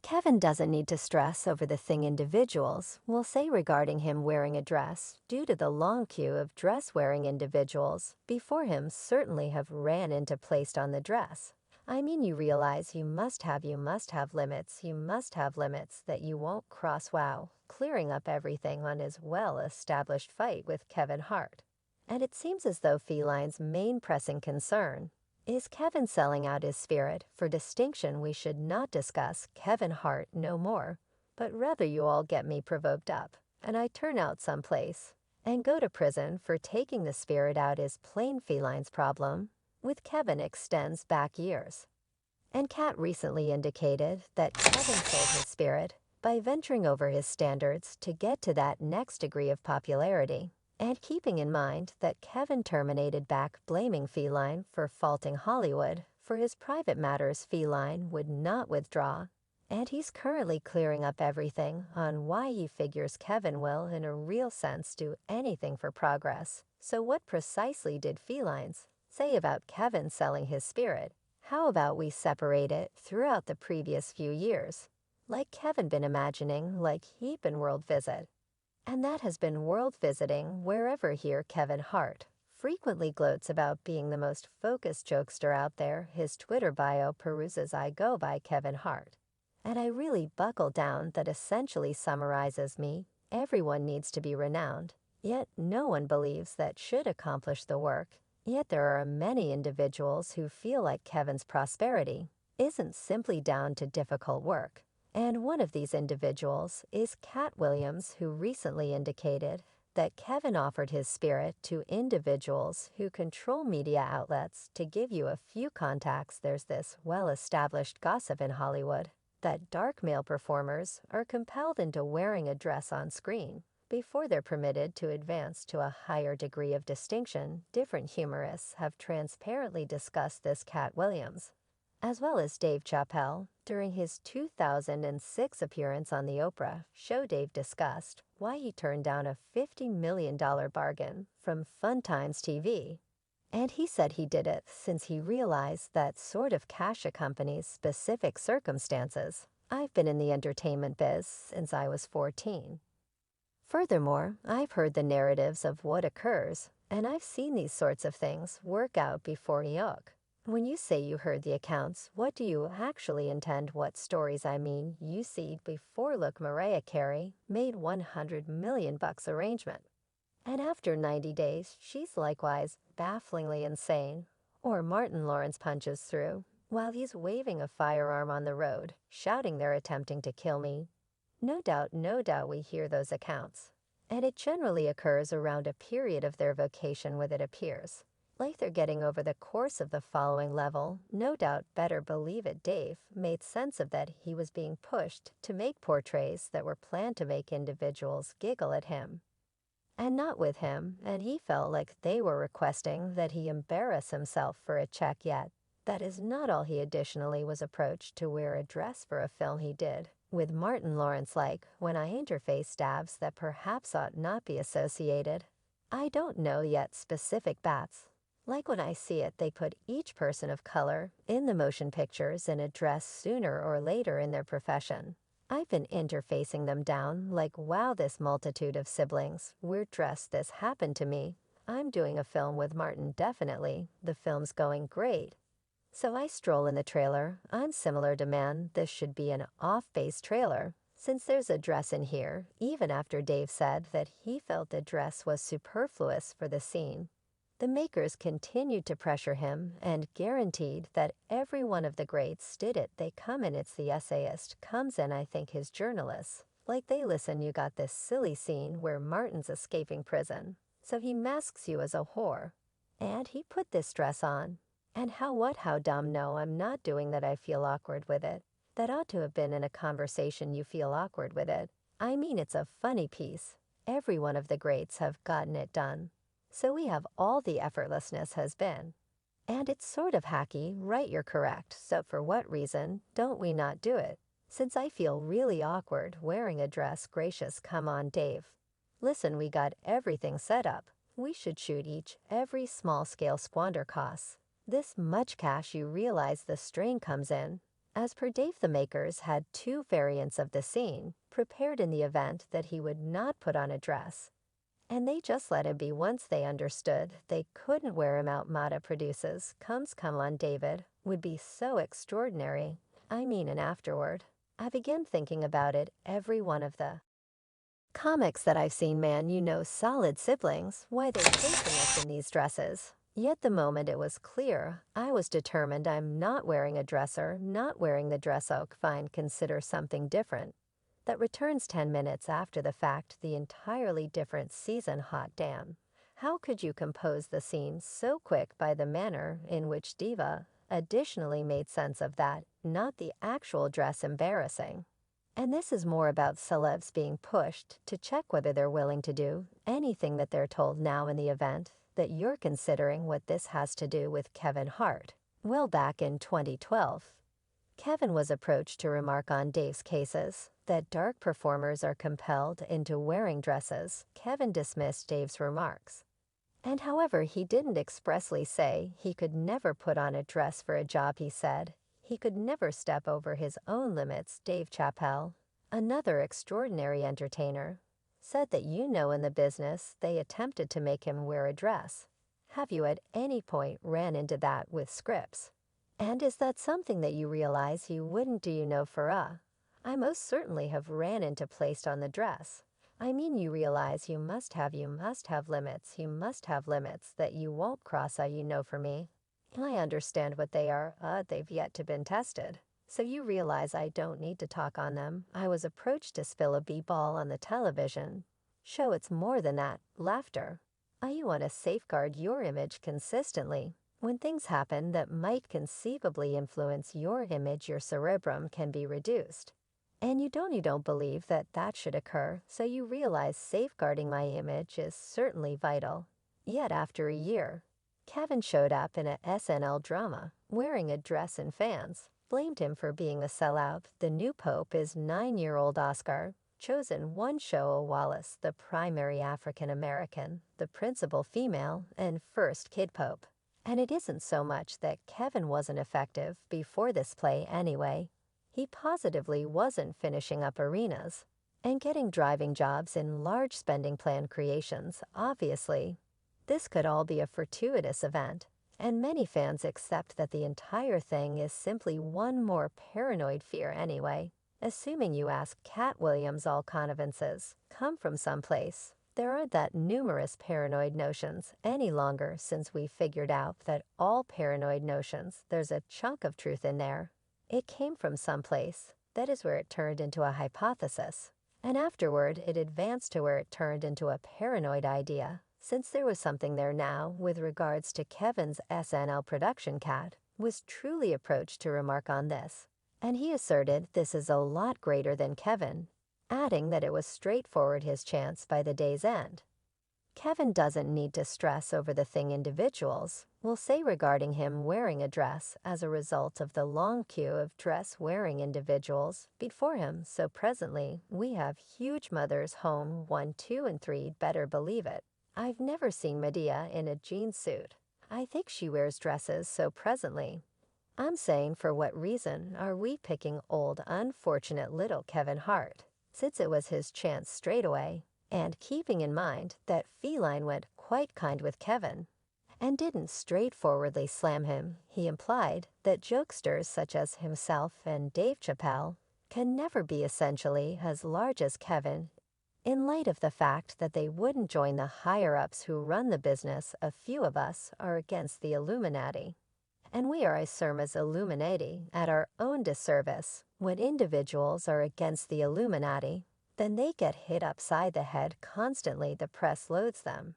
Kevin doesn't need to stress over the thing individuals will say regarding him wearing a dress, due to the long queue of dress-wearing individuals before him certainly have ran into placed on the dress. I mean, you realize you must have limits, that you won't cross. Wow, clearing up everything on his well-established fight with Kevin Hart. And it seems as though Feline's main pressing concern is Kevin selling out his spirit. For distinction, we should not discuss Kevin Hart no more, but rather you all get me provoked up, and I turn out someplace, and go to prison for taking the spirit out is plain Feline's problem, with Kevin extends back years. And Katt recently indicated that Kevin sold his spirit by venturing over his standards to get to that next degree of popularity. And keeping in mind that Kevin terminated back blaming Feline for faulting Hollywood for his private matters, Feline would not withdraw. And he's currently clearing up everything on why he figures Kevin will, in a real sense, do anything for progress. So what precisely did Felines say about Kevin selling his spirit? How about we separate it throughout the previous few years? Like Kevin been imagining, like he'd been world visit. And that has been world visiting wherever here Kevin Hart frequently gloats about being the most focused jokester out there. His Twitter bio peruses I go by Kevin Hart. And I really buckle down that essentially summarizes me. Everyone needs to be renowned, yet no one believes that should accomplish the work. Yet there are many individuals who feel like Kevin's prosperity isn't simply down to difficult work. And one of these individuals is Katt Williams, who recently indicated that Kevin offered his spirit to individuals who control media outlets. To give you a few contacts, there's this well-established gossip in Hollywood that dark male performers are compelled into wearing a dress on screen before they're permitted to advance to a higher degree of distinction. Different humorists have transparently discussed this. Katt Williams, as well as Dave Chappelle, during his 2006 appearance on the Oprah show. Dave discussed why he turned down a $50 million bargain from Fun Times TV. And he said he did it since he realized that sort of cash accompanies specific circumstances. I've been in the entertainment biz since I was 14. Furthermore, I've heard the narratives of what occurs, and I've seen these sorts of things work out before York. When you say you heard the accounts, what do you actually intend? What stories? I mean, you see before. Look, Mariah Carey made $100 million arrangement. And after 90 days, she's likewise bafflingly insane. Or Martin Lawrence punches through while he's waving a firearm on the road, shouting they're attempting to kill me. No doubt we hear those accounts. And it generally occurs around a period of their vocation with, it appears like they're getting over the course of the following level. No doubt, better believe it, Dave made sense of that. He was being pushed to make portraits that were planned to make individuals giggle at him and not with him, and he felt like they were requesting that he embarrass himself for a check. Yet that is not all. He additionally was approached to wear a dress for a film he did with Martin Lawrence. Like, when I interface stabs that perhaps ought not be associated. I don't know yet specific bats. Like when I see it, they put each person of color in the motion pictures in a dress sooner or later in their profession. I've been interfacing them down like, wow, this multitude of siblings, we're dressed. This happened to me. I'm doing a film with Martin. Definitely. The film's going great. So I stroll in the trailer. I'm similar to man. This should be an off-base trailer, since there's a dress in here, even after Dave said that he felt the dress was superfluous for the scene. The makers continued to pressure him and guaranteed that every one of the greats did it. They come in. It's the essayist comes in, I think his journalists. Like, they listen, you got this silly scene where Martin's escaping prison, so he masks you as a whore. And he put this dress on. And how dumb. No, I'm not doing that. I feel awkward with it. That ought to have been in a conversation. You feel awkward with it. I mean, it's a funny piece. Every one of the greats have gotten it done. So we have all the effortlessness has been. And it's sort of hacky, right? You're correct. So for what reason don't we not do it? Since I feel really awkward wearing a dress. Gracious, come on, Dave. Listen, we got everything set up. We should shoot every small scale squander costs this much cash. You realize the strain comes in As per Dave, the makers had two variants of the scene, prepared in the event that he would not put on a dress. And they just let him be once they understood they couldn't wear him out. Mata produces Comes Come on David would be so extraordinary. And afterward, I began thinking about it every one of the comics that I've seen. Man, solid siblings, why they're chasing us in these dresses. Yet the moment it was clear, I was determined I'm not wearing a dresser, not wearing the dress. Oak, fine, consider something different. That returns 10 minutes after the fact, the entirely different season. Hot damn. How could you compose the scene so quick by the manner in which Diva additionally made sense of that, not the actual dress? Embarrassing. And this is more about celebs being pushed to check whether they're willing to do anything that they're told. Now in the event that you're considering what this has to do with Kevin Hart. Well, back in 2012, Kevin was approached to remark on Dave's cases that dark performers are compelled into wearing dresses. Kevin dismissed Dave's remarks. And however, he didn't expressly say he could never put on a dress for a job. He said he could never step over his own limits. Dave Chappelle, another extraordinary entertainer, said that in the business they attempted to make him wear a dress. Have you at any point ran into that with scripts? And is that something that you realize you wouldn't do? I most certainly have ran into placed on the dress. You realize you must have limits. You must have limits that you won't cross. For me, I understand what they are. They've yet to been tested. So you realize I don't need to talk on them. I was approached to spill a b-ball on the television show. It's more than that. Laughter. You want to safeguard your image consistently. When things happen that might conceivably influence your image, your cerebrum can be reduced. And you don't believe that that should occur, so you realize safeguarding my image is certainly vital. Yet after a year, Kevin showed up in a SNL drama, wearing a dress, and fans blamed him for being a sellout. The new pope is 9-year-old Oscar, chosen one show. Wallace, the primary African American, the principal female, and first kid pope. And it isn't so much that Kevin wasn't effective before this play anyway. He positively wasn't finishing up arenas and getting driving jobs in large spending plan creations. Obviously, this could all be a fortuitous event, and many fans accept that the entire thing is simply one more paranoid fear anyway. Assuming you ask Katt Williams, all connivances come from someplace. There aren't that numerous paranoid notions any longer, since we figured out that all paranoid notions, there's a chunk of truth in there. It came from someplace. That is where it turned into a hypothesis. And afterward, it advanced to where it turned into a paranoid idea. Since there was something there now with regards to Kevin's SNL production, Katt was truly approached to remark on this. And he asserted this is a lot greater than Kevin, adding that it was straightforward his chance by the day's end. Kevin doesn't need to stress over the thing individuals will say regarding him wearing a dress as a result of the long queue of dress-wearing individuals before him. So presently, we have huge mothers home 1, 2, and 3. Better believe it. I've never seen Medea in a jean suit. I think she wears dresses. So presently, I'm saying, for what reason are we picking old unfortunate little Kevin Hart, since it was his chance straight away? And keeping in mind that Feline went quite kind with Kevin and didn't straightforwardly slam him, he implied that jokesters such as himself and Dave Chappelle can never be essentially as large as Kevin, in light of the fact that they wouldn't join the higher-ups who run the business. A few of us are against the Illuminati, and we are as Illuminati at our own disservice. When individuals are against the Illuminati, then they get hit upside the head constantly. The press loads them,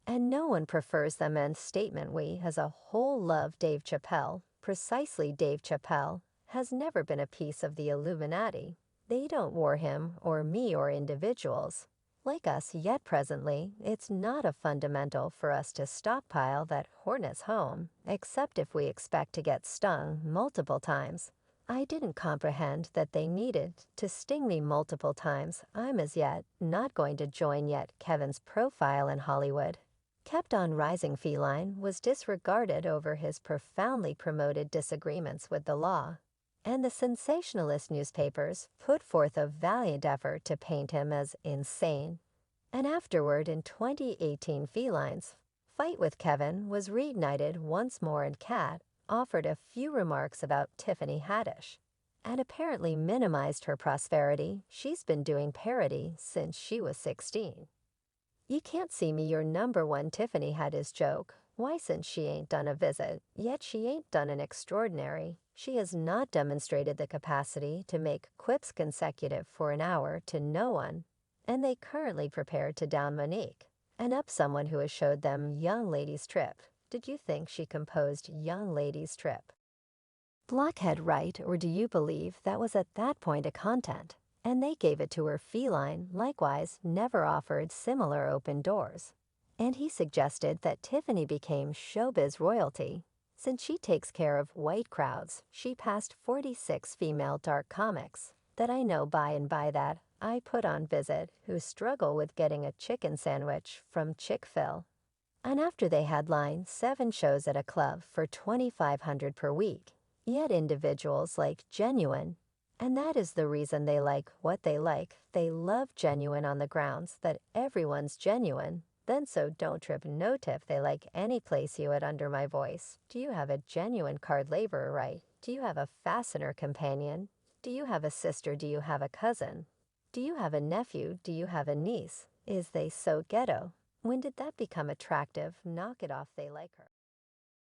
and no one prefers them. And statement: we as a whole love Dave Chappelle. Precisely, Dave Chappelle has never been a piece of the Illuminati. They don't war him or me or individuals like us. Yet presently, it's not a fundamental for us to stockpile that hornet's home, except if we expect to get stung multiple times. I didn't comprehend that they needed to sting me multiple times. I'm as yet not going to join yet. Kevin's profile in Hollywood kept on rising. Feline was disregarded over his profoundly promoted disagreements with the law. and the sensationalist newspapers put forth a valiant effort to paint him as insane. And afterward, in 2018 Felines, Fight with Kevin was reignited once more, and Katt offered a few remarks about Tiffany Haddish and apparently minimized her prosperity. She's been doing parody since she was 16. "You can't see me your number one," Tiffany had his joke. Why, since she ain't done a visit, yet she ain't done an extraordinary. She has not demonstrated the capacity to make quips consecutive for an hour to no one, and they currently prepared to down Monique, and up someone who has showed them Young Ladies Trip. Did you think she composed Young Ladies Trip? Blockhead right, or do you believe that was at that point a content? And they gave it to her. Feline, likewise, never offered similar open doors. And he suggested that Tiffany became showbiz royalty. Since she takes care of white crowds, she passed 46 female dark comics that I know by and by that I put on visit who struggle with getting a chicken sandwich from Chick-fil. And after they headline 7 shows at a club for $2,500 per week, yet individuals like genuine. And that is the reason they like what they like. They love genuine on the grounds that everyone's genuine. Then so don't trip, no tip. They like any place you at under my voice. Do you have a genuine card laborer, right? Do you have a fastener companion? Do you have a sister? Do you have a cousin? Do you have a nephew? Do you have a niece? Is they so ghetto? When did that become attractive? Knock it off, they like her.